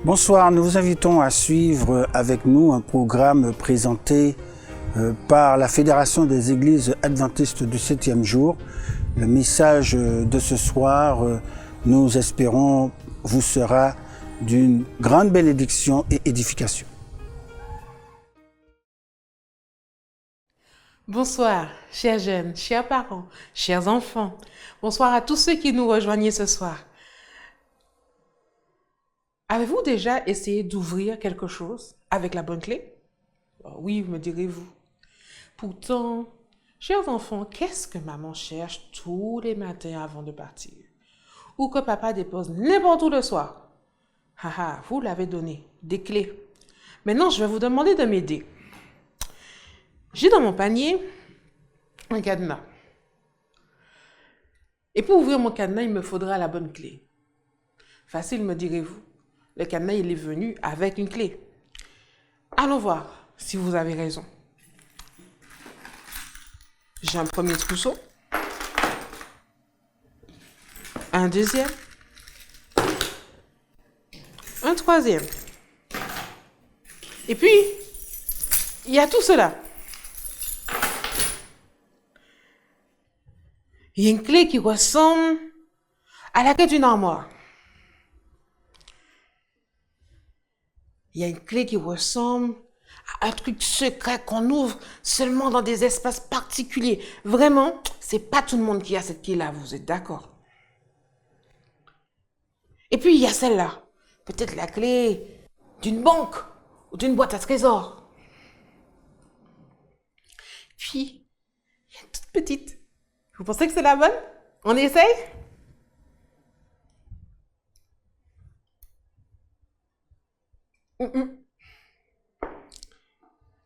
Bonsoir, nous vous invitons à suivre avec nous un programme présenté par la Fédération des Églises Adventistes du 7e jour. Le message de ce soir, nous espérons, vous sera d'une grande bénédiction et édification. Bonsoir, chers jeunes, chers parents, chers enfants. Bonsoir à tous ceux qui nous rejoignent ce soir. Avez-vous déjà essayé d'ouvrir quelque chose avec la bonne clé? Oui, me direz-vous. Pourtant, chers enfants, qu'est-ce que maman cherche tous les matins avant de partir? Ou que papa dépose n'importe où le soir? Haha, vous l'avez donné, des clés. Maintenant, je vais vous demander de m'aider. J'ai dans mon panier un cadenas. Et pour ouvrir mon cadenas, il me faudra la bonne clé. Facile, me direz-vous. Le cadenas, il est venu avec une clé. Allons voir si vous avez raison. J'ai un premier trousseau. Un deuxième. Un troisième. Et puis, il y a tout cela. Il y a une clé qui ressemble à la clé d'une armoire. Il y a une clé qui ressemble à un truc secret qu'on ouvre seulement dans des espaces particuliers. Vraiment, c'est pas tout le monde qui a cette clé-là, vous êtes d'accord? Et puis, il y a celle-là. Peut-être la clé d'une banque ou d'une boîte à trésors. Puis, il y a une toute petite. Vous pensez que c'est la bonne? On essaye?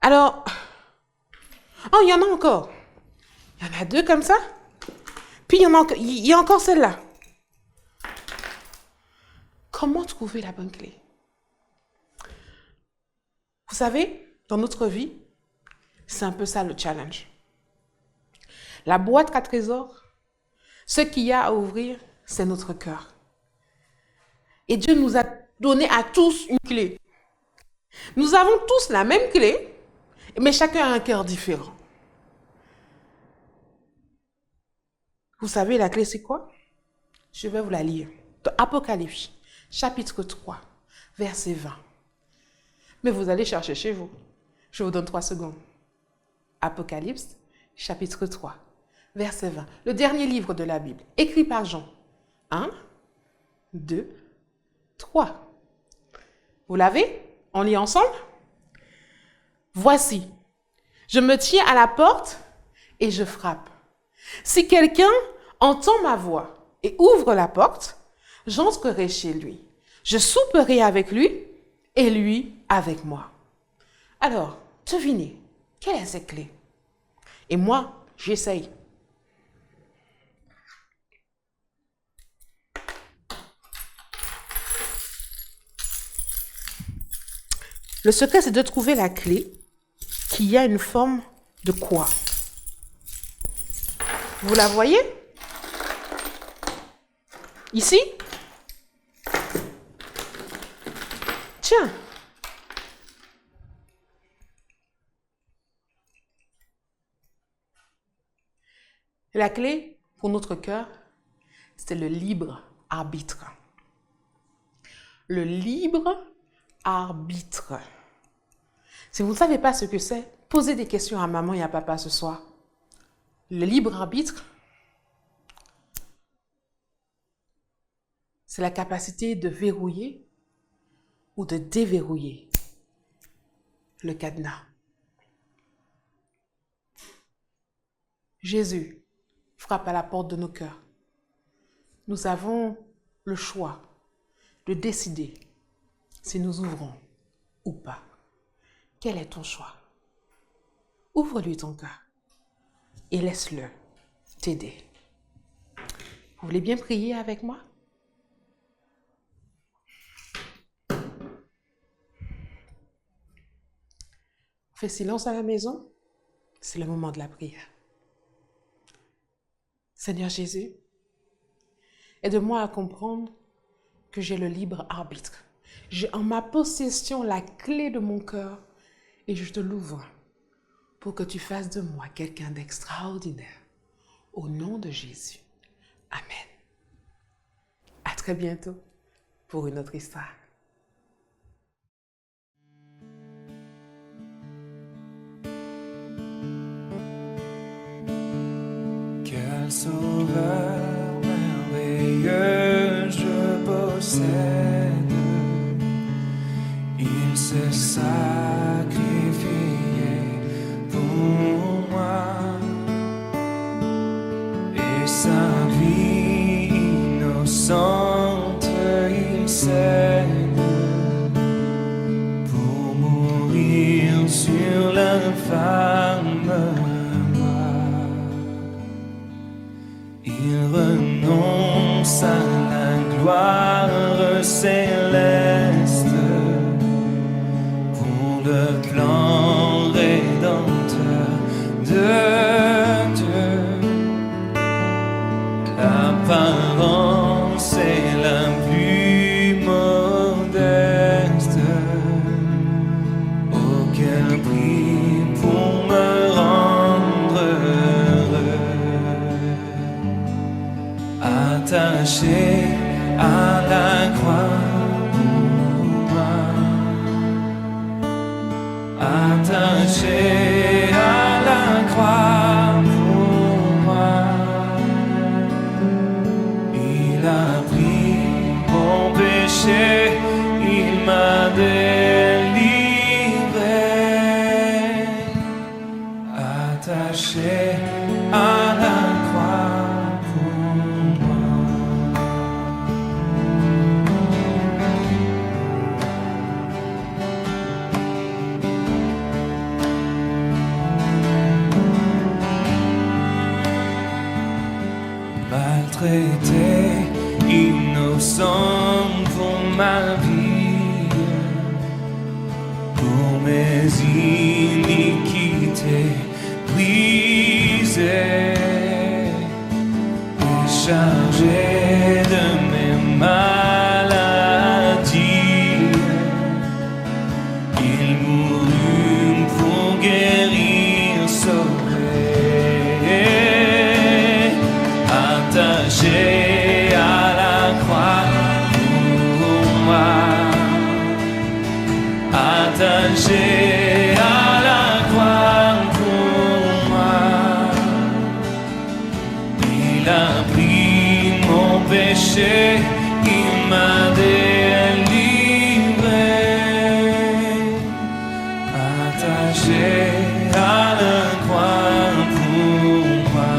Alors, oh, il y en a encore. Il y en a deux comme ça. Puis, il y a encore celle-là. Comment trouver la bonne clé? Vous savez, dans notre vie, c'est un peu ça le challenge. La boîte à trésors, ce qu'il y a à ouvrir, c'est notre cœur. Et Dieu nous a donné à tous une clé. Nous avons tous la même clé, mais chacun a un cœur différent. Vous savez, la clé, c'est quoi? Je vais vous la lire. Dans Apocalypse, chapitre 3, verset 20. Mais vous allez chercher chez vous. Je vous donne 3 secondes. Apocalypse, chapitre 3, verset 20. Le dernier livre de la Bible, écrit par Jean. 1, 2, 3. Vous l'avez? On lit ensemble? Voici, je me tiens à la porte et je frappe. Si quelqu'un entend ma voix et ouvre la porte, j'entrerai chez lui. Je souperai avec lui et lui avec moi. Alors, devinez, quelle est cette clé? Et moi, j'essaye. Le secret, c'est de trouver la clé qui a une forme de quoi? Vous la voyez? Ici? Tiens. La clé pour notre cœur, c'est le libre arbitre. Le libre arbitre. Si vous ne savez pas ce que c'est, posez des questions à maman et à papa ce soir. Le libre arbitre, c'est la capacité de verrouiller ou de déverrouiller le cadenas. Jésus frappe à la porte de nos cœurs. Nous avons le choix de décider si nous ouvrons ou pas. Quel est ton choix? Ouvre-lui ton cœur et laisse-le t'aider. Vous voulez bien prier avec moi? Fais silence à la maison, c'est le moment de la prière. Seigneur Jésus, aide-moi à comprendre que j'ai le libre arbitre. J'ai en ma possession la clé de mon cœur et je te l'ouvre pour que tu fasses de moi quelqu'un d'extraordinaire. Au nom de Jésus. Amen. À très bientôt pour une autre histoire. Quel sauveur merveilleux je possède. Il s'est sacrifié pour moi. Et sa vie innocente il cède pour mourir sur l'infâme croix. Il renonce à la gloire céleste pour le plan rédempteur de Dieu. L'apparence est la plus modeste. Oh, quel prix pour me rendre heureux. Attaché à la croix pour moi. Attaché à la croix pour moi. Il a pris mon péché, il m'a délivré. Attaché à la croix pour moi. Maltraité, innocent pour ma vie, pour mes iniquités brisées, et chargé de mes maladies, il mourut pour guérir, sauver. Attaché à la croix pour moi. Attaché à la croix pour moi. Il a pris mon péché, il m'a délivré. Attaché à la croix pour moi.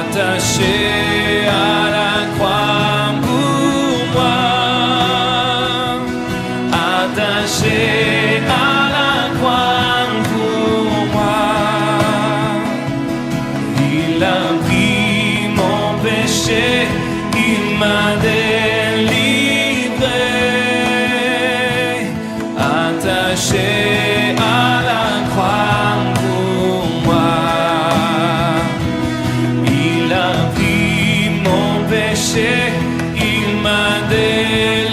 Attaché à la croix pour moi. Attaché à la croix pour moi. Il a pris mon péché, il m'a délivré. Attaché à la croix pour moi. Il a pris mon péché, il m'a délivré.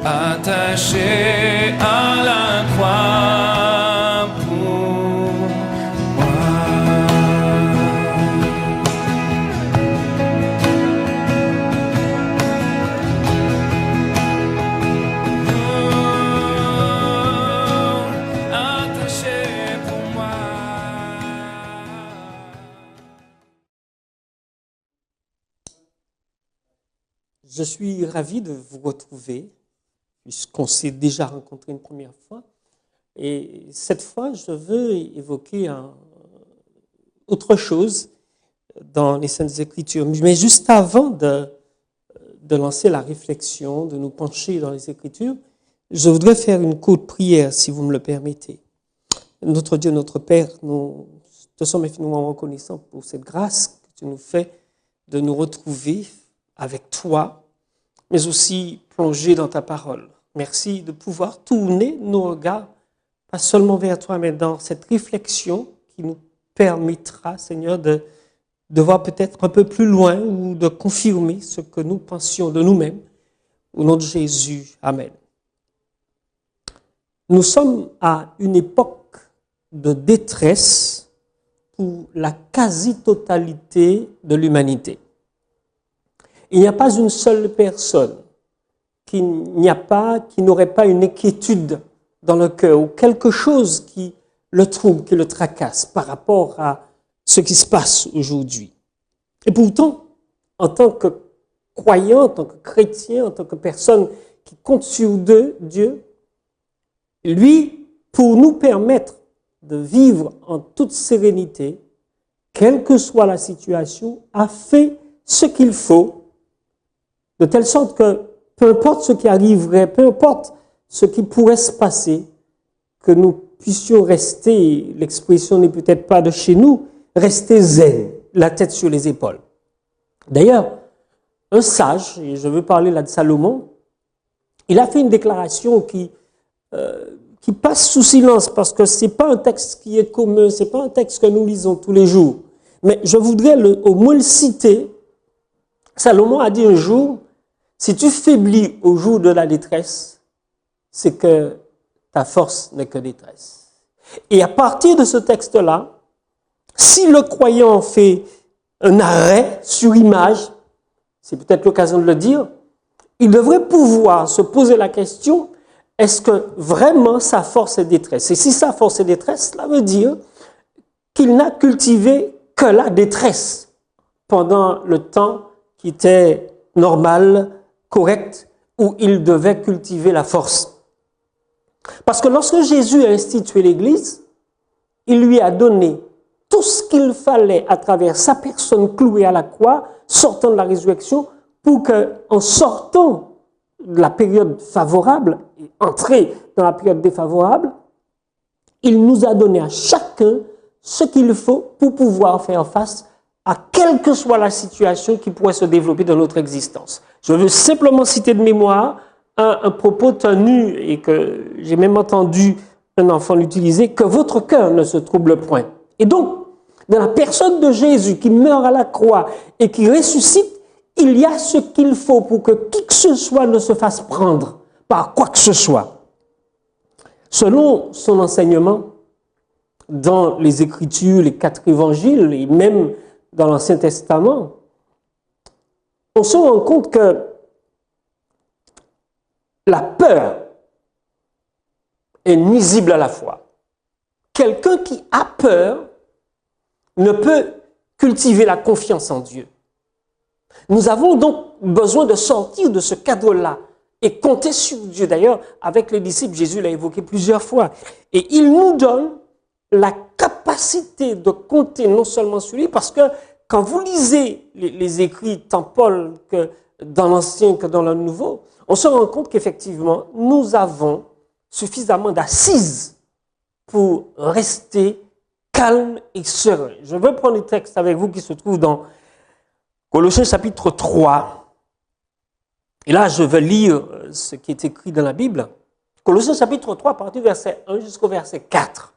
Attaché à la croix pour moi. Attaché pour moi. Je suis ravi de vous retrouver, puisqu'on s'est déjà rencontré une première fois. Et cette fois, je veux évoquer autre chose dans les Saintes Écritures. Mais juste avant de lancer la réflexion, de nous pencher dans les Écritures, Je voudrais faire une courte prière, si vous me le permettez. Notre Dieu, notre Père, nous te sommes infiniment reconnaissants pour cette grâce que tu nous fais de nous retrouver avec toi, mais aussi plonger dans ta parole. Merci de pouvoir tourner nos regards, pas seulement vers toi, mais dans cette réflexion qui nous permettra, Seigneur, de voir peut-être un peu plus loin ou de confirmer ce que nous pensions de nous-mêmes. Au nom de Jésus, Amen. Nous sommes à une époque de détresse pour la quasi-totalité de l'humanité. Il n'y a pas une seule personne qui n'aurait pas une inquiétude dans le cœur ou quelque chose qui le trouble, qui le tracasse par rapport à ce qui se passe aujourd'hui. Et pourtant, en tant que croyant, en tant que chrétien, en tant que personne qui compte sur Dieu, lui, pour nous permettre de vivre en toute sérénité, quelle que soit la situation, a fait ce qu'il faut, de telle sorte que peu importe ce qui arriverait, peu importe ce qui pourrait se passer, que nous puissions rester, l'expression n'est peut-être pas de chez nous, rester zen, la tête sur les épaules. D'ailleurs, un sage, et je veux parler là de Salomon, il a fait une déclaration qui passe sous silence parce que c'est pas un texte qui est commun, c'est pas un texte que nous lisons tous les jours. Mais je voudrais au moins le citer. Salomon a dit un jour, si tu faiblis au jour de la détresse, c'est que ta force n'est que détresse. Et à partir de ce texte-là, si le croyant fait un arrêt sur image, c'est peut-être l'occasion de le dire, il devrait pouvoir se poser la question, est-ce que vraiment sa force est détresse? Et si sa force est détresse, cela veut dire qu'il n'a cultivé que la détresse pendant le temps qui était normal, correct, où il devait cultiver la force. Parce que lorsque Jésus a institué l'Église, il lui a donné tout ce qu'il fallait à travers sa personne clouée à la croix, sortant de la résurrection, pour qu'en sortant de la période favorable et entrer dans la période défavorable, il nous a donné à chacun ce qu'il faut pour pouvoir faire face à quelle que soit la situation qui pourrait se développer dans notre existence. Je veux simplement citer de mémoire un propos tenu et que j'ai même entendu un enfant l'utiliser, que votre cœur ne se trouble point. Et donc, dans la personne de Jésus qui meurt à la croix et qui ressuscite, il y a ce qu'il faut pour que qui que ce soit ne se fasse prendre par quoi que ce soit. Selon son enseignement, dans les Écritures, les 4 évangiles et même dans l'Ancien Testament, on se rend compte que la peur est nuisible à la foi. Quelqu'un qui a peur ne peut cultiver la confiance en Dieu. Nous avons donc besoin de sortir de ce cadre-là et compter sur Dieu. D'ailleurs, avec les disciples, Jésus l'a évoqué plusieurs fois. Et il nous donne la capacité de compter non seulement sur lui, parce que quand vous lisez les écrits tant Paul que dans l'Ancien que dans le Nouveau, on se rend compte qu'effectivement, nous avons suffisamment d'assises pour rester calme et serein. Je veux prendre le texte avec vous qui se trouve dans Colossiens chapitre 3. Et là, je veux lire ce qui est écrit dans la Bible. Colossiens chapitre 3, à partir du verset 1 jusqu'au verset 4.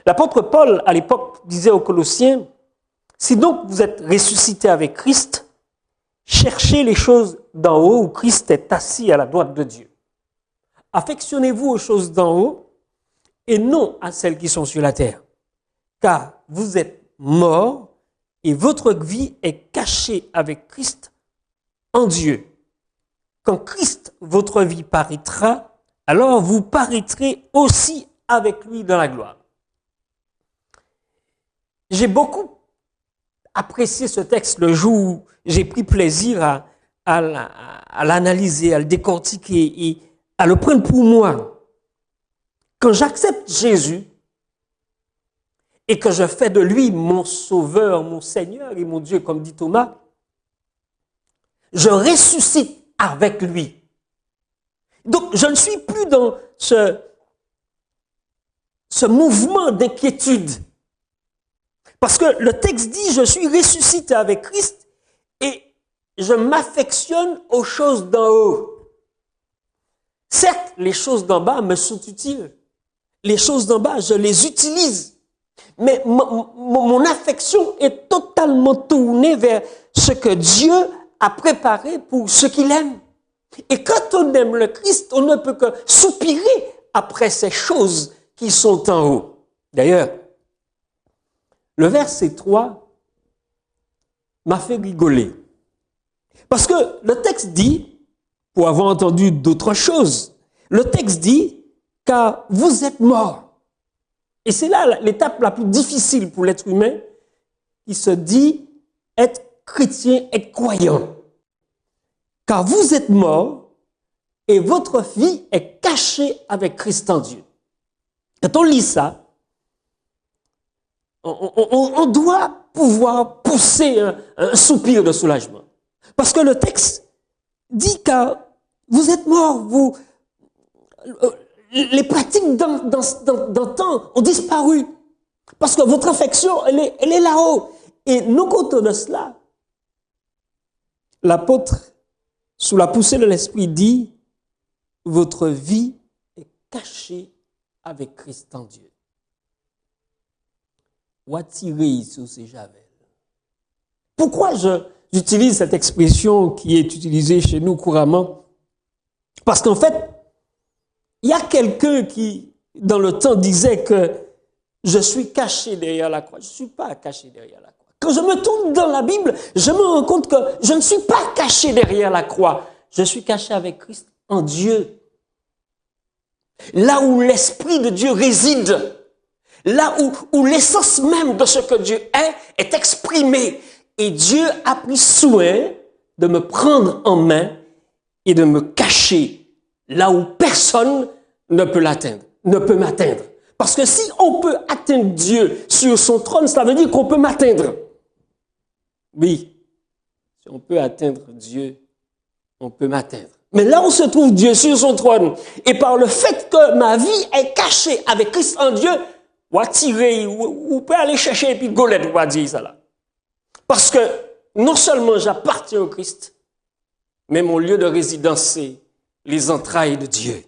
L'apôtre Paul, à l'époque, disait aux Colossiens, « Si donc vous êtes ressuscités avec Christ, cherchez les choses d'en haut où Christ est assis à la droite de Dieu. Affectionnez-vous aux choses d'en haut et non à celles qui sont sur la terre. Car vous êtes morts et votre vie est cachée avec Christ en Dieu. Quand Christ, votre vie, paraîtra, alors vous paraîtrez aussi avec lui dans la gloire. » J'ai beaucoup apprécié ce texte le jour où j'ai pris plaisir à l'analyser, à le décortiquer et à le prendre pour moi. Quand j'accepte Jésus et que je fais de lui mon sauveur, mon Seigneur et mon Dieu, comme dit Thomas, je ressuscite avec lui. Donc, je ne suis plus dans ce mouvement d'inquiétude. Parce que le texte dit, je suis ressuscité avec Christ et je m'affectionne aux choses d'en haut. Certes, les choses d'en bas me sont utiles. Les choses d'en bas, je les utilise. Mais mon affection est totalement tournée vers ce que Dieu a préparé pour ceux qui l'aiment. Et quand on aime le Christ, on ne peut que soupirer après ces choses qui sont en haut. D'ailleurs, le verset 3 m'a fait rigoler. Parce que le texte dit, pour avoir entendu d'autres choses, le texte dit, car vous êtes morts. Et c'est là l'étape la plus difficile pour l'être humain, qui se dit être chrétien, être croyant. Car vous êtes morts et votre vie est cachée avec Christ en Dieu. Quand on lit ça, on doit pouvoir pousser un soupir de soulagement. Parce que le texte dit car vous êtes morts, les pratiques d'antan ont disparu. Parce que votre affection, elle est là-haut. Et non compte de cela, l'apôtre, sous la poussée de l'Esprit, dit votre vie est cachée avec Christ en Dieu. Ou attiré sur ces javelles. Pourquoi j'utilise cette expression qui est utilisée chez nous couramment? Parce qu'en fait, il y a quelqu'un qui, dans le temps, disait que je suis caché derrière la croix. Je ne suis pas caché derrière la croix. Quand je me tourne dans la Bible, je me rends compte que je ne suis pas caché derrière la croix. Je suis caché avec Christ en Dieu. Là où l'Esprit de Dieu réside, là où l'essence même de ce que Dieu est exprimée. Et Dieu a pris soin de me prendre en main et de me cacher là où personne ne peut l'atteindre, ne peut m'atteindre. Parce que si on peut atteindre Dieu sur son trône, ça veut dire qu'on peut m'atteindre. Oui, si on peut atteindre Dieu, on peut m'atteindre. Mais là où se trouve Dieu sur son trône, et par le fait que ma vie est cachée avec Christ en Dieu, ou attirer, ou peut aller chercher et puis golette, ou dire ça là. Parce que non seulement j'appartiens au Christ, mais mon lieu de résidence, c'est les entrailles de Dieu.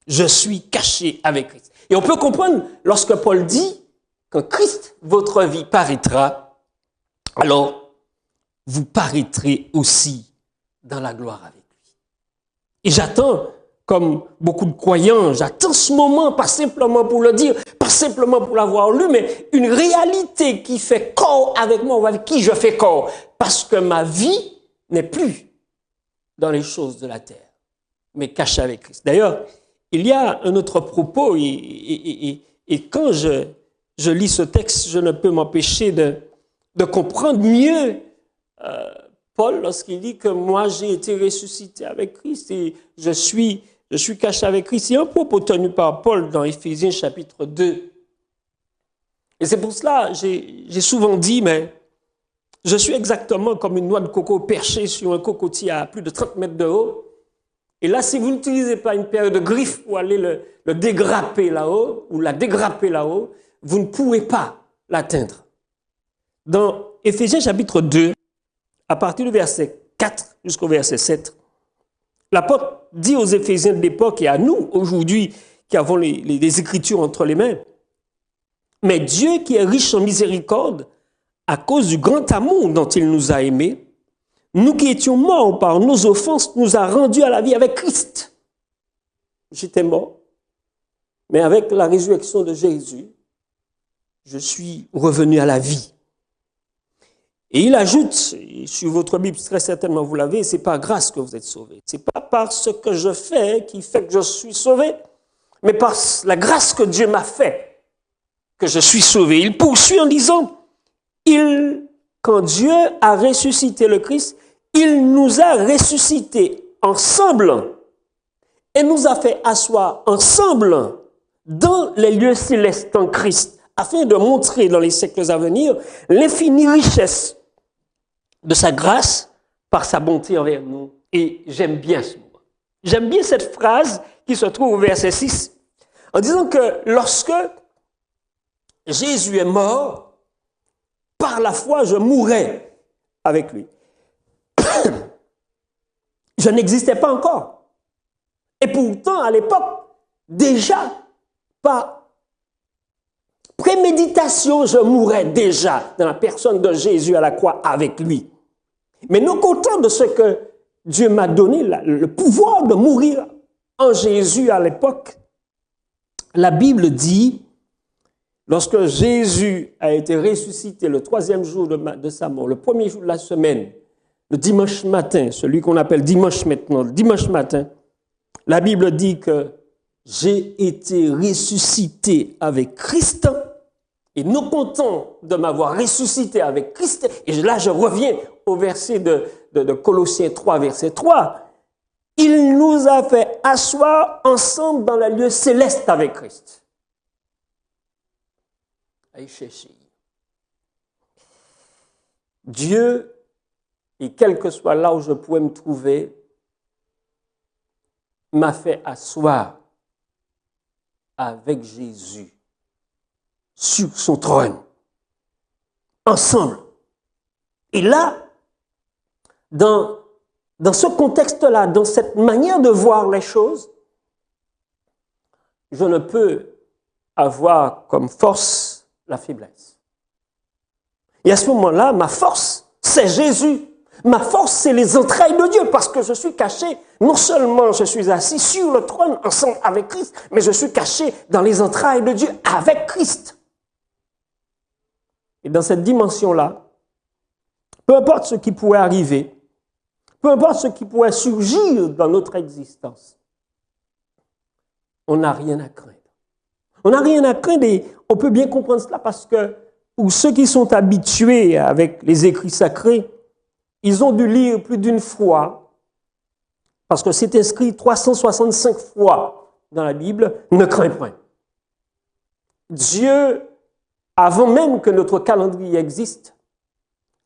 Je suis caché avec Christ. Et on peut comprendre lorsque Paul dit, quand Christ, votre vie paraîtra, alors vous paraîtrez aussi dans la gloire avec lui. Et j'attends, comme beaucoup de croyants, j'attends ce moment, pas simplement pour le dire, pas simplement pour l'avoir lu, mais une réalité qui fait corps avec moi, ou avec qui je fais corps. Parce que ma vie n'est plus dans les choses de la terre, mais cachée avec Christ. D'ailleurs, il y a un autre propos, et quand je lis ce texte, je ne peux m'empêcher de comprendre mieux Paul lorsqu'il dit que moi j'ai été ressuscité avec Christ et je suis caché avec Christ. Il y a un propos tenu par Paul dans Éphésiens chapitre 2. Et c'est pour cela, j'ai souvent dit, mais je suis exactement comme une noix de coco perchée sur un cocotier à plus de 30 mètres de haut. Et là, si vous n'utilisez pas une paire de griffes pour aller le dégrapper là-haut, ou la dégrapper là-haut, vous ne pourrez pas l'atteindre. Dans Éphésiens chapitre 2, à partir du verset 4 jusqu'au verset 7, l'apôtre dit aux Éphésiens de l'époque et à nous, aujourd'hui, qui avons les Écritures entre les mains, « Mais Dieu qui est riche en miséricorde, à cause du grand amour dont il nous a aimés, nous qui étions morts par nos offenses, nous a rendus à la vie avec Christ. » J'étais mort, mais avec la résurrection de Jésus, je suis revenu à la vie. Et il ajoute, sur votre Bible, très certainement vous l'avez, c'est par grâce que vous êtes sauvés. C'est pas par ce que je fais qui fait que je suis sauvé, mais par la grâce que Dieu m'a fait que je suis sauvé. Il poursuit en disant, quand Dieu a ressuscité le Christ, il nous a ressuscités ensemble et nous a fait asseoir ensemble dans les lieux célestes en Christ, afin de montrer dans les siècles à venir l'infinie richesse de sa grâce par sa bonté envers nous. Et j'aime bien ce mot. J'aime bien cette phrase qui se trouve au verset 6, en disant que lorsque Jésus est mort, par la foi, je mourrai avec lui. Je n'existais pas encore. Et pourtant, à l'époque, déjà, par préméditation, je mourrais déjà dans la personne de Jésus à la croix avec lui. Mais non content de ce que Dieu m'a donné, le pouvoir de mourir en Jésus à l'époque, la Bible dit, lorsque Jésus a été ressuscité le 3e jour de sa mort, le 1er jour de la semaine, le dimanche matin, celui qu'on appelle dimanche maintenant, le dimanche matin, la Bible dit que j'ai été ressuscité avec Christ, et non content de m'avoir ressuscité avec Christ, et là je reviens au verset de Colossiens 3, verset 3, il nous a fait asseoir ensemble dans le lieu céleste avec Christ. Allez chercher. Dieu, et quel que soit là où je pourrais me trouver, m'a fait asseoir avec Jésus sur son trône, ensemble. Et là, dans ce contexte-là, dans cette manière de voir les choses, je ne peux avoir comme force la faiblesse. Et à ce moment-là, ma force, c'est Jésus. Ma force, c'est les entrailles de Dieu, parce que je suis caché, non seulement je suis assis sur le trône ensemble avec Christ, mais je suis caché dans les entrailles de Dieu avec Christ. Et dans cette dimension-là, peu importe ce qui pourrait arriver, peu importe ce qui pourrait surgir dans notre existence, on n'a rien à craindre. On n'a rien à craindre et on peut bien comprendre cela parce que pour ceux qui sont habitués avec les écrits sacrés, ils ont dû lire plus d'une fois, parce que c'est inscrit 365 fois dans la Bible, ne crains point. Dieu, avant même que notre calendrier existe,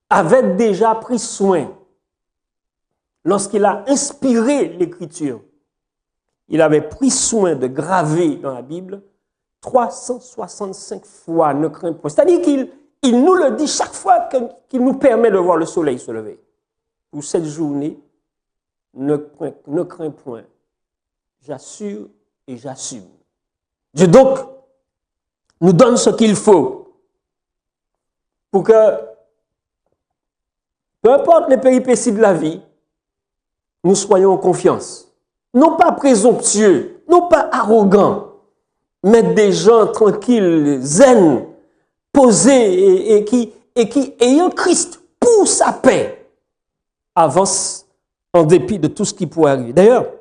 avait déjà pris soin. Lorsqu'il a inspiré l'Écriture, il avait pris soin de graver dans la Bible 365 fois ne crains point. C'est-à-dire qu'il nous le dit chaque fois qu'il nous permet de voir le soleil se lever. Pour cette journée, ne crains point. J'assure et j'assume. Dieu donc nous donne ce qu'il faut pour que, peu importe les péripéties de la vie, nous soyons en confiance. Non pas présomptueux, non pas arrogants, mais des gens tranquilles, zen, posés et qui, ayant Christ pour sa paix, avancent en dépit de tout ce qui pourrait arriver. D'ailleurs,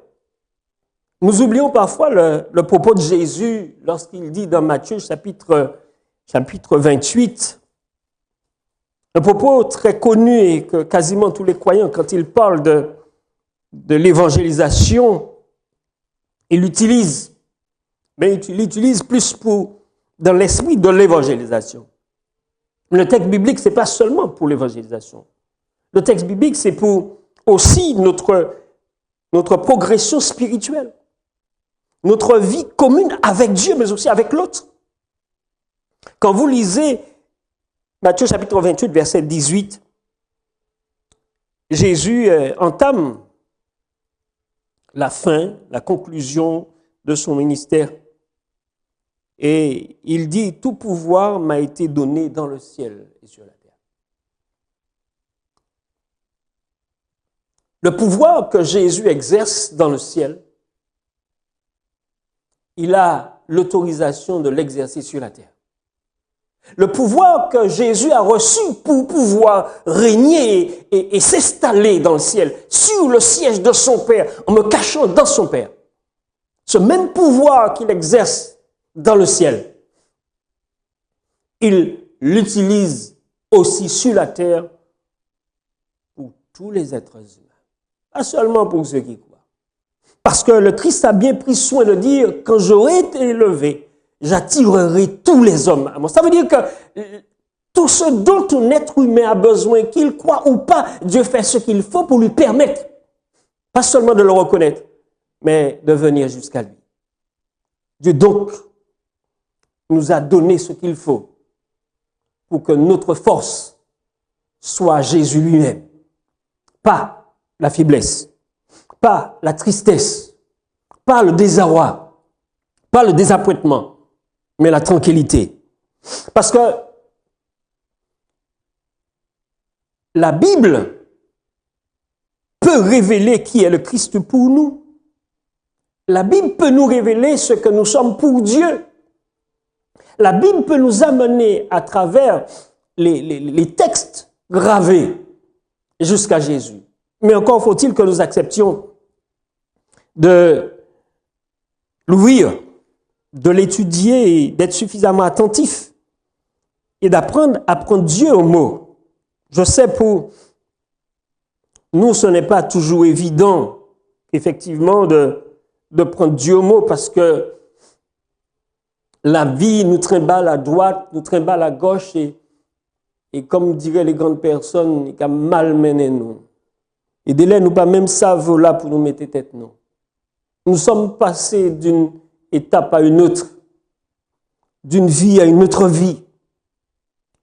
nous oublions parfois le propos de Jésus lorsqu'il dit dans Matthieu chapitre 28, un propos très connu et que quasiment tous les croyants, quand il parle de l'évangélisation, il l'utilise, mais il l'utilise plus dans l'esprit de l'évangélisation. Le texte biblique, ce n'est pas seulement pour l'évangélisation. Le texte biblique, c'est pour aussi notre progression spirituelle, notre vie commune avec Dieu, mais aussi avec l'autre. Quand vous lisez Matthieu chapitre 28, verset 18, Jésus entame la fin, la conclusion de son ministère. Et il dit, tout pouvoir m'a été donné dans le ciel et sur la terre. Le pouvoir que Jésus exerce dans le ciel, il a l'autorisation de l'exercer sur la terre. Le pouvoir que Jésus a reçu pour pouvoir régner et s'installer dans le ciel, sur le siège de son Père, en me cachant dans son Père. Ce même pouvoir qu'il exerce dans le ciel, il l'utilise aussi sur la terre pour tous les êtres humains. Pas seulement pour ceux qui croient. Parce que le Christ a bien pris soin de dire, quand j'aurai été élevé, j'attirerai tous les hommes à moi. Ça veut dire que tout ce dont un être humain a besoin, qu'il croit ou pas, Dieu fait ce qu'il faut pour lui permettre, pas seulement de le reconnaître, mais de venir jusqu'à lui. Dieu donc nous a donné ce qu'il faut pour que notre force soit Jésus lui-même. Pas la faiblesse, pas la tristesse, pas le désarroi, pas le désappointement, mais la tranquillité. Parce que la Bible peut révéler qui est le Christ pour nous. La Bible peut nous révéler ce que nous sommes pour Dieu. La Bible peut nous amener à travers les textes gravés jusqu'à Jésus. Mais encore faut-il que nous acceptions de l'ouvrir, de l'étudier et d'être suffisamment attentifs et d'apprendre à prendre Dieu au mot. Je sais pour nous, ce n'est pas toujours évident, effectivement, de prendre Dieu au mot parce que la vie nous trimballe à droite, nous trimballe à gauche et comme diraient les grandes personnes, il a malmené nous. Et dès là, nous pas même savent là pour nous mettre tête, non. Nous sommes passés d'une étape à une autre, d'une vie à une autre vie.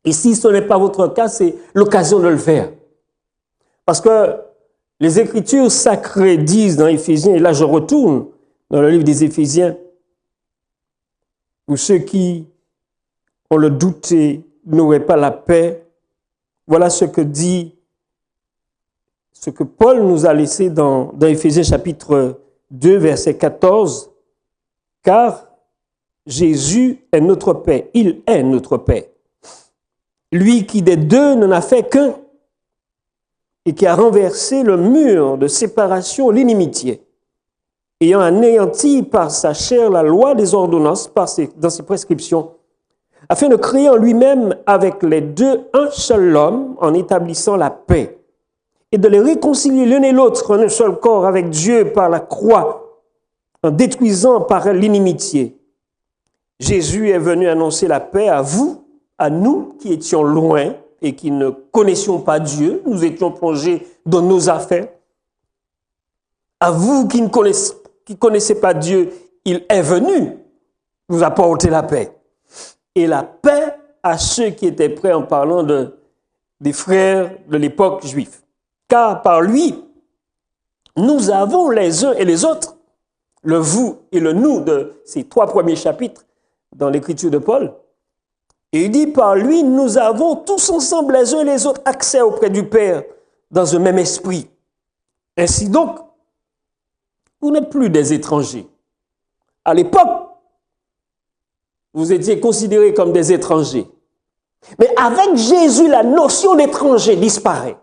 Et si ce n'est pas votre cas, c'est l'occasion de le faire. Parce que les Écritures sacrées disent dans Éphésiens, et là je retourne dans le livre des Éphésiens, où ceux qui ont le doute et n'auraient pas la paix, voilà ce que Paul nous a laissé dans Éphésiens chapitre 2, verset 14, car Jésus est notre paix, il est notre paix. Lui qui des deux n'en a fait qu'un et qui a renversé le mur de séparation, l'inimitié, ayant anéanti par sa chair la loi des ordonnances dans ses prescriptions, afin de créer en lui-même avec les deux un seul homme en établissant la paix et de les réconcilier l'un et l'autre en un seul corps avec Dieu par la croix, en détruisant par l'inimitié. Jésus est venu annoncer la paix à vous, à nous qui étions loin et qui ne connaissions pas Dieu, nous étions plongés dans nos affaires. À vous qui ne connaissez pas Dieu, il est venu vous apporter la paix. Et la paix à ceux qui étaient prêts en parlant des frères de l'époque juive. Car par lui, nous avons les uns et les autres, le vous et le nous de ces 3 premiers chapitres dans l'écriture de Paul. Et il dit, par lui, nous avons tous ensemble les uns et les autres accès auprès du Père dans un même esprit. Ainsi donc, vous n'êtes plus des étrangers. À l'époque, vous étiez considérés comme des étrangers. Mais avec Jésus, la notion d'étranger disparaît.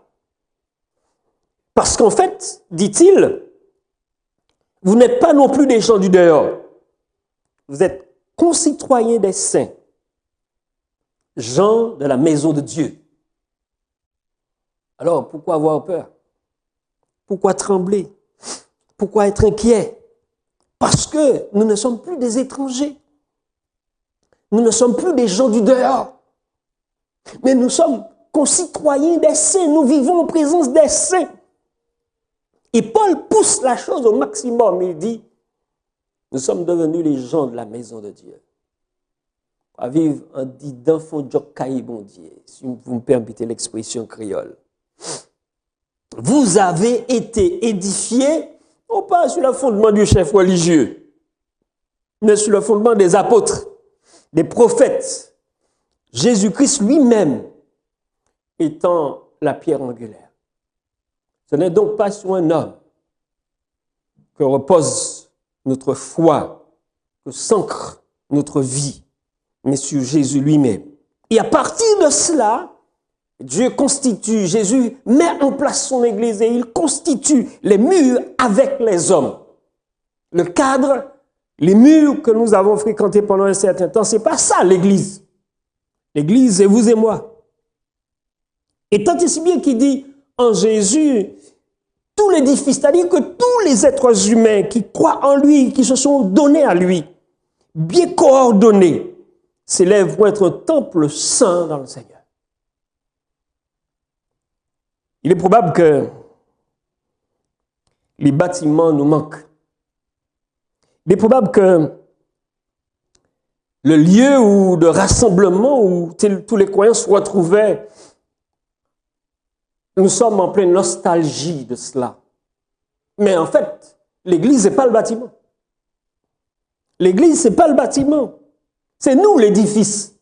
Parce qu'en fait, dit-il, vous n'êtes pas non plus des gens du dehors. Vous êtes concitoyens des saints, gens de la maison de Dieu. Alors, pourquoi avoir peur? Pourquoi trembler? Pourquoi être inquiet? Parce que nous ne sommes plus des étrangers. Nous ne sommes plus des gens du dehors. Mais nous sommes concitoyens des saints. Nous vivons en présence des saints. Et Paul pousse la chose au maximum. Il dit, nous sommes devenus les gens de la maison de Dieu. À vivre en dit d'enfant Djokaï, bon Dieu, si vous me permettez l'expression créole. Vous avez été édifiés, non pas sur le fondement du chef religieux, mais sur le fondement des apôtres, des prophètes, Jésus-Christ lui-même étant la pierre angulaire. Ce n'est donc pas sur un homme que repose notre foi, que s'ancre notre vie, mais sur Jésus lui-même. Et à partir de cela, Dieu constitue, Jésus met en place son Église et il constitue les murs avec les hommes. Le cadre, les murs que nous avons fréquentés pendant un certain temps, c'est pas ça l'Église. L'Église, c'est vous et moi. Et tant et si bien qu'il dit en Jésus, tout l'édifice, c'est-à-dire que tous les êtres humains qui croient en lui, qui se sont donnés à lui, bien coordonnés, s'élèvent pour être un temple saint dans le Seigneur. Il est probable que les bâtiments nous manquent il est probable que le lieu de rassemblement où tous les croyants se retrouvaient, nous sommes en pleine nostalgie de cela. Mais en fait, l'église, c'est pas le bâtiment. L'église, c'est pas le bâtiment. C'est nous l'édifice.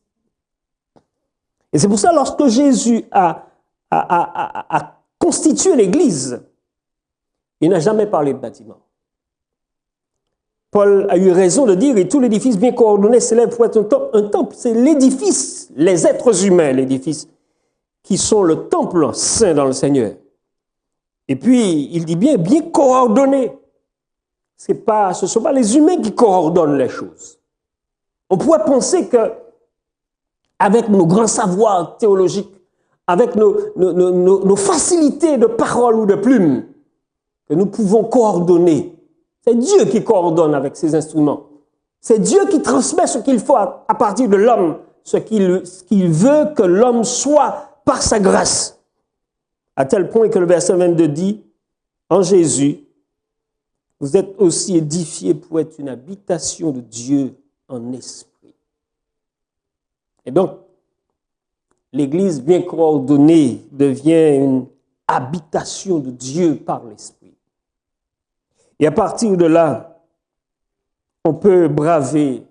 Et c'est pour ça, lorsque Jésus a constitué l'église, il n'a jamais parlé de bâtiment. Paul a eu raison de dire, et tout l'édifice bien coordonné s'élève pour être un temple. C'est l'édifice, les êtres humains, l'édifice, qui sont le temple saint dans le Seigneur. Et puis, il dit bien coordonné. Ce ne sont pas les humains qui coordonnent les choses. On pourrait penser que, avec nos grands savoirs théologiques, avec nos facilités de parole ou de plume, que nous pouvons coordonner. C'est Dieu qui coordonne avec ses instruments. C'est Dieu qui transmet ce qu'il faut à partir de l'homme, ce qu'il veut que l'homme soit par sa grâce. À tel point que le verset 22 dit, en Jésus, vous êtes aussi édifiés pour être une habitation de Dieu en esprit. Et donc, l'Église bien coordonnée devient une habitation de Dieu par l'esprit. Et à partir de là, on peut braver,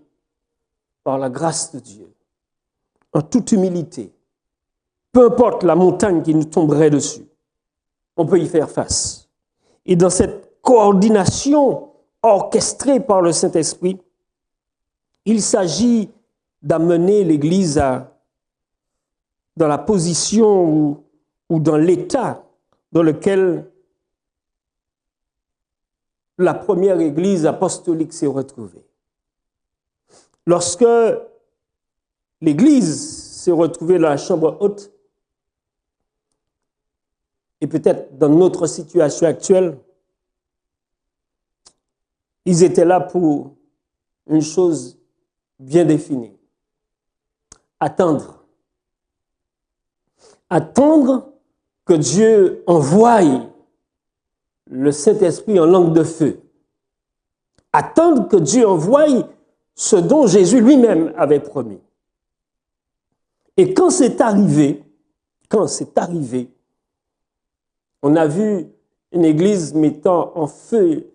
par la grâce de Dieu, en toute humilité, peu importe la montagne qui nous tomberait dessus, on peut y faire face. Et dans cette coordination orchestrée par le Saint-Esprit, il s'agit d'amener l'Église dans la position ou dans l'état dans lequel la première Église apostolique s'est retrouvée. Lorsque l'Église s'est retrouvée dans la chambre haute, et peut-être dans notre situation actuelle, ils étaient là pour une chose bien définie. Attendre. Attendre que Dieu envoie le Saint-Esprit en langue de feu. Attendre que Dieu envoie ce dont Jésus lui-même avait promis. Et quand c'est arrivé, on a vu une église mettant en feu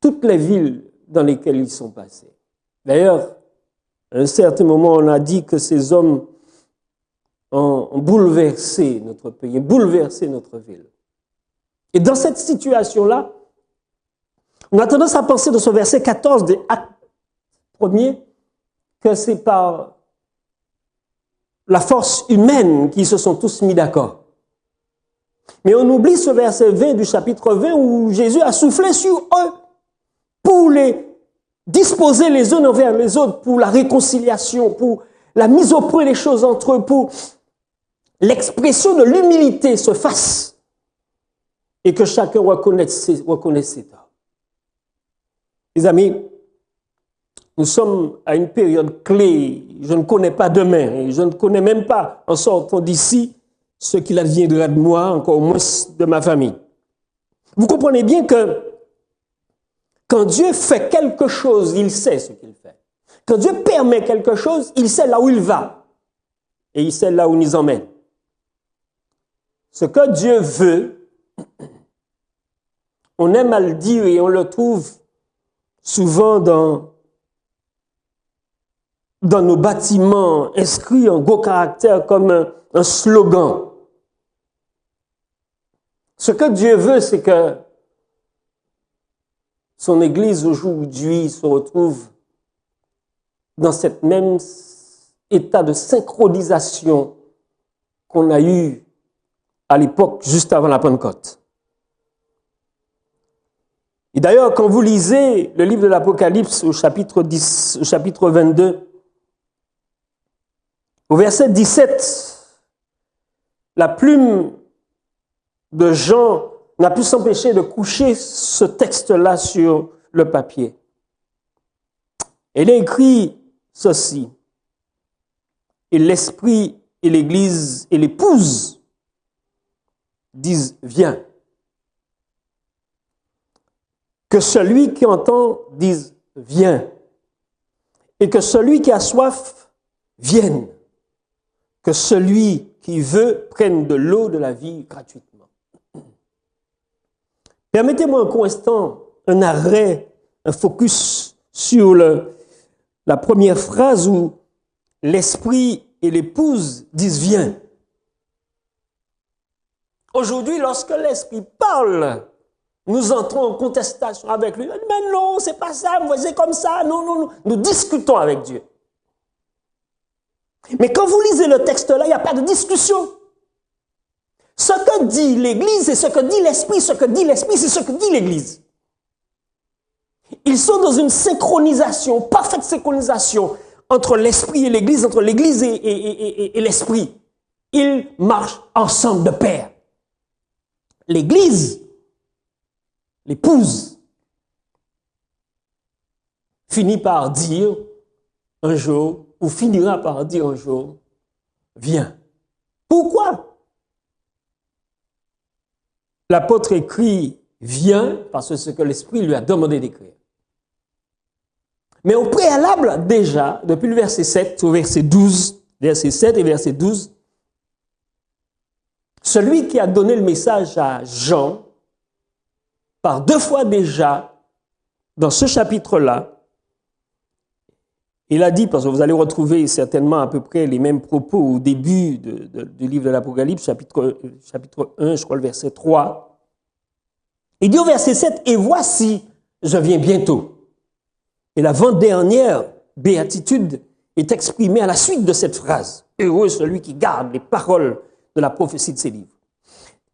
toutes les villes dans lesquelles ils sont passés. D'ailleurs, à un certain moment, on a dit que ces hommes ont bouleversé notre pays, bouleversé notre ville. Et dans cette situation-là, on a tendance à penser dans ce verset 14 des Actes 1er que c'est par la force humaine qu'ils se sont tous mis d'accord. Mais on oublie ce verset 20 du chapitre 20 où Jésus a soufflé sur eux pour les disposer les uns envers les autres, pour la réconciliation, pour la mise au point des choses entre eux, pour l'expression de l'humilité se fasse et que chacun reconnaisse ses torts. Les amis, nous sommes à une période clé. Je ne connais pas demain et je ne connais même pas, en sortant d'ici, ce qu'il adviendra de moi, encore moins de ma famille. Vous comprenez bien que quand Dieu fait quelque chose, il sait ce qu'il fait. Quand Dieu permet quelque chose, il sait là où il va et il sait là où il nous emmène. Ce que Dieu veut, on aime à le dire et on le trouve souvent dans nos bâtiments inscrits en gros caractères comme un slogan. Ce que Dieu veut, c'est que son Église aujourd'hui se retrouve dans cette même état de synchronisation qu'on a eu à l'époque juste avant la Pentecôte. Et d'ailleurs, quand vous lisez le livre de l'Apocalypse au chapitre 10, au chapitre 22, au verset 17, la plume de Jean n'a pu s'empêcher de coucher ce texte-là sur le papier. Il est écrit ceci: et l'Esprit et l'Église et l'épouse disent viens. Que celui qui entend dise « Viens ». Et que celui qui a soif vienne. Que celui qui veut prenne de l'eau de la vie gratuitement. Permettez-moi un court instant, un arrêt, un focus sur la première phrase où l'esprit et l'épouse disent « Viens ». Aujourd'hui, lorsque l'esprit parle, nous entrons en contestation avec lui. Mais non, c'est pas ça, c'est comme ça. Non, non, non. Nous discutons avec Dieu. Mais quand vous lisez le texte là, il n'y a pas de discussion. Ce que dit l'Église, c'est ce que dit l'Esprit. Ce que dit l'Esprit, c'est ce que dit l'Église. Ils sont dans une synchronisation, parfaite synchronisation entre l'Esprit et l'Église, entre l'Église et l'Esprit. Ils marchent ensemble de pair. L'Église, l'épouse, finit par dire un jour, ou finira par dire un jour, viens. Pourquoi? L'apôtre écrit viens parce que c'est ce que l'Esprit lui a demandé d'écrire. Mais au préalable, déjà, depuis le verset 7 au verset 12, verset 7 et verset 12, celui qui a donné le message à Jean, par 2 fois déjà, dans ce chapitre-là, il a dit, parce que vous allez retrouver certainement à peu près les mêmes propos au début du livre de l'Apocalypse, chapitre 1, je crois le verset 3. Il dit au verset 7, « Et voici, je viens bientôt. » Et l'avant-dernière béatitude est exprimée à la suite de cette phrase. « Heureux celui qui garde les paroles de la prophétie de ces livres. »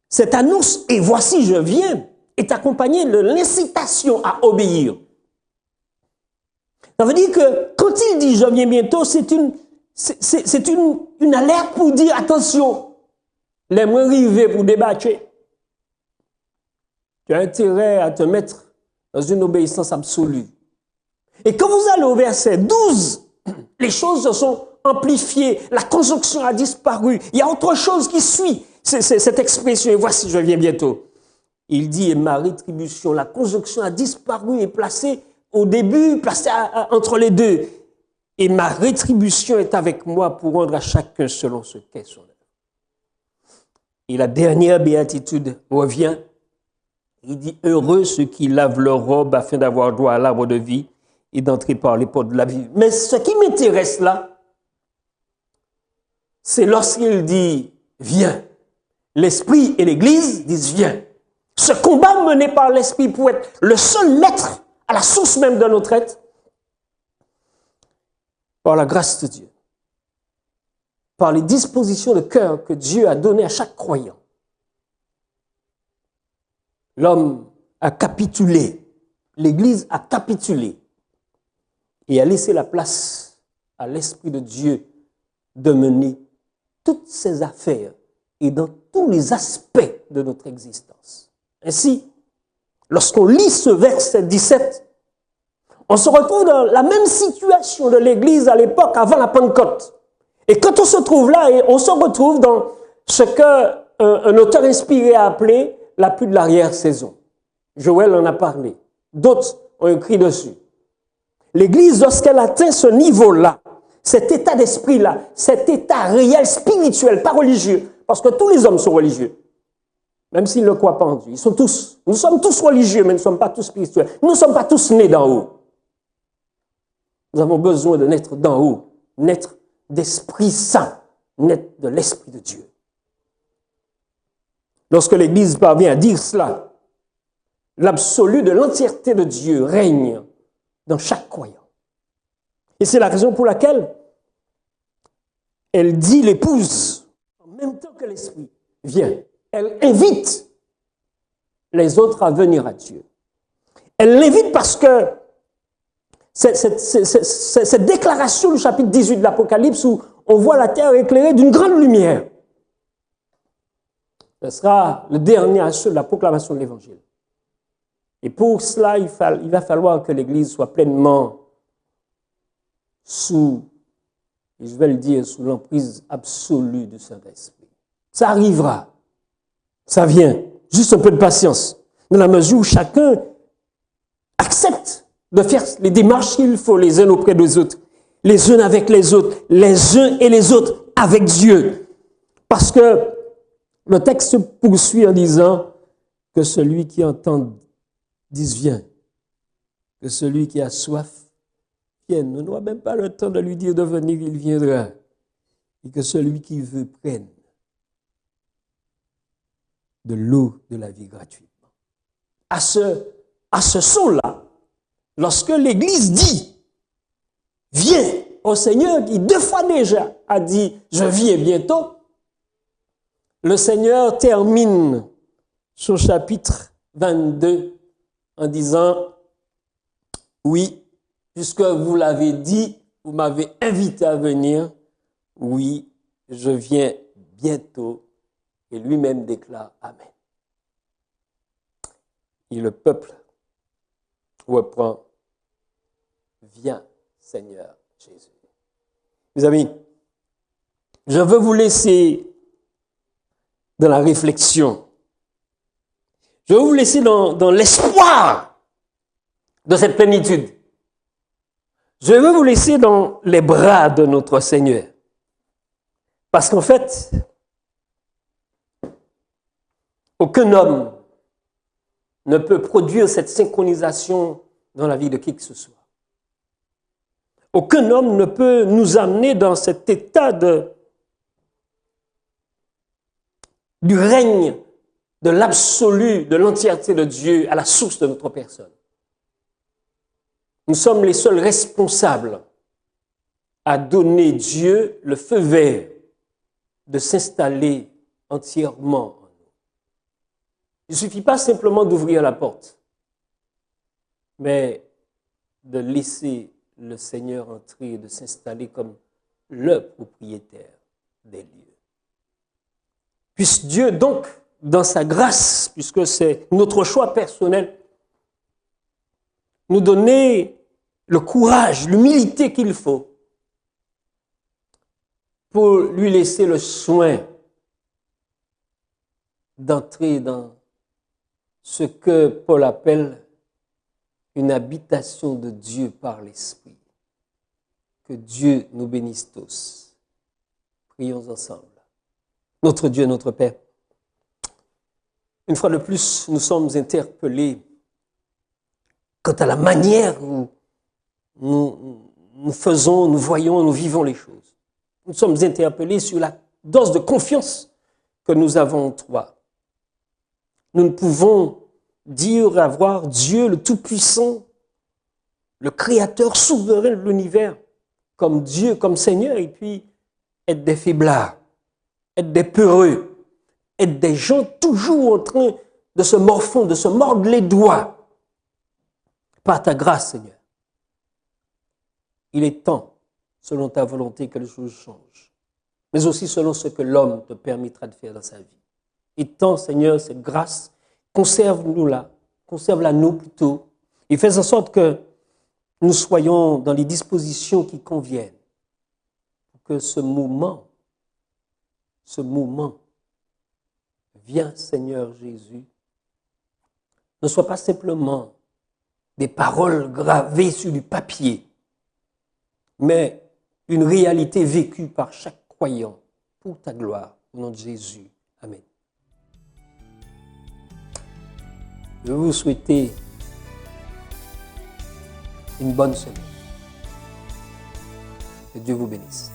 Cette annonce « Et voici, je viens » est accompagnée de l'incitation à obéir. Ça veut dire que quand il dit « je viens bientôt », c'est une alerte pour dire « attention, les moins rivés pour débattre. Tu as intérêt à te mettre dans une obéissance absolue. » Et quand vous allez au verset 12, les choses se sont amplifiées, la conjonction a disparu, il y a autre chose qui suit cette expression « et voici, je viens bientôt ». Il dit « et ma rétribution », la conjonction a disparu et placée au début, placée entre les deux. « Et ma rétribution est avec moi pour rendre à chacun selon ce qu'est son œuvre. » Et la dernière béatitude revient. Il dit « heureux ceux qui lavent leur robe afin d'avoir droit à l'arbre de vie et d'entrer par les portes de la vie. » Mais ce qui m'intéresse là, c'est lorsqu'il dit « viens ». L'Esprit et l'Église disent « viens ». Ce combat mené par l'Esprit pour être le seul maître à la source même de notre être, par la grâce de Dieu, par les dispositions de cœur que Dieu a données à chaque croyant. L'homme a capitulé, l'Église a capitulé et a laissé la place à l'Esprit de Dieu de mener toutes ses affaires et dans tous les aspects de notre existence. Ainsi, lorsqu'on lit ce verset 17, on se retrouve dans la même situation de l'Église à l'époque avant la Pentecôte. Et quand on se trouve là, on se retrouve dans ce qu'un auteur inspiré a appelé la pluie de l'arrière-saison. Joël en a parlé. D'autres ont écrit dessus. L'Église, lorsqu'elle atteint ce niveau-là, cet état d'esprit-là, cet état réel, spirituel, pas religieux, parce que tous les hommes sont religieux, même s'ils ne croient pas en Dieu. Nous sommes tous religieux, mais nous ne sommes pas tous spirituels. Nous ne sommes pas tous nés d'en haut. Nous avons besoin de naître d'en haut, naître d'Esprit Saint, naître de l'Esprit de Dieu. Lorsque l'Église parvient à dire cela, l'absolu de l'entièreté de Dieu règne dans chaque croyant. Et c'est la raison pour laquelle elle dit l'épouse, en même temps que l'Esprit vient. Elle invite les autres à venir à Dieu. Elle l'invite parce que cette déclaration du chapitre 18 de l'Apocalypse où on voit la terre éclairée d'une grande lumière, ce sera le dernier assaut de la proclamation de l'Évangile. Et pour cela, il va falloir que l'Église soit pleinement sous l'emprise absolue du Saint-Esprit. Ça arrivera. Ça vient. Juste un peu de patience. Dans la mesure où chacun de faire les démarches qu'il faut les uns auprès des autres, les uns avec les autres, les uns et les autres avec Dieu. Parce que le texte se poursuit en disant que celui qui entend dise viens, que celui qui a soif vienne. On n'aura même pas le temps de lui dire de venir, il viendra. Et que celui qui veut prenne de l'eau de la vie gratuitement. À ce son-là, lorsque l'Église dit viens au Seigneur, qui 2 fois déjà a dit je viens bientôt, le Seigneur termine son chapitre 22 en disant oui, puisque vous l'avez dit, vous m'avez invité à venir, oui, je viens bientôt. Et lui-même déclare Amen. Et le peuple reprend, viens Seigneur Jésus. Mes amis, je veux vous laisser dans la réflexion. Je veux vous laisser dans l'espoir de cette plénitude. Je veux vous laisser dans les bras de notre Seigneur. Parce qu'en fait, aucun homme ne peut produire cette synchronisation dans la vie de qui que ce soit. Aucun homme ne peut nous amener dans cet état du règne de l'absolu, de l'entièreté de Dieu à la source de notre personne. Nous sommes les seuls responsables à donner Dieu le feu vert de s'installer entièrement. Il ne suffit pas simplement d'ouvrir la porte, mais de laisser le Seigneur entrer et de s'installer comme le propriétaire des lieux. Puisse Dieu donc, dans sa grâce, puisque c'est notre choix personnel, nous donner le courage, l'humilité qu'il faut pour lui laisser le soin d'entrer dans ce que Paul appelle une habitation de Dieu par l'Esprit. Que Dieu nous bénisse tous. Prions ensemble. Notre Dieu, notre Père, une fois de plus, nous sommes interpellés quant à la manière où nous faisons, nous voyons, nous vivons les choses. Nous sommes interpellés sur la dose de confiance que nous avons en toi. Nous ne pouvons dire avoir Dieu le Tout-Puissant, le Créateur souverain de l'univers, comme Dieu, comme Seigneur, et puis être des faiblards, être des peureux, être des gens toujours en train de se morfondre, de se mordre les doigts. Par ta grâce, Seigneur, il est temps, selon ta volonté, que les choses changent, mais aussi selon ce que l'homme te permettra de faire dans sa vie. Et tant, Seigneur, cette grâce, conserve-nous-la, conserve-la nous plutôt, et fais en sorte que nous soyons dans les dispositions qui conviennent, pour que ce moment, viens Seigneur Jésus, ne soit pas simplement des paroles gravées sur du papier, mais une réalité vécue par chaque croyant pour ta gloire, au nom de Jésus. Amen. Je vous souhaiter une bonne semaine. Que Dieu vous bénisse.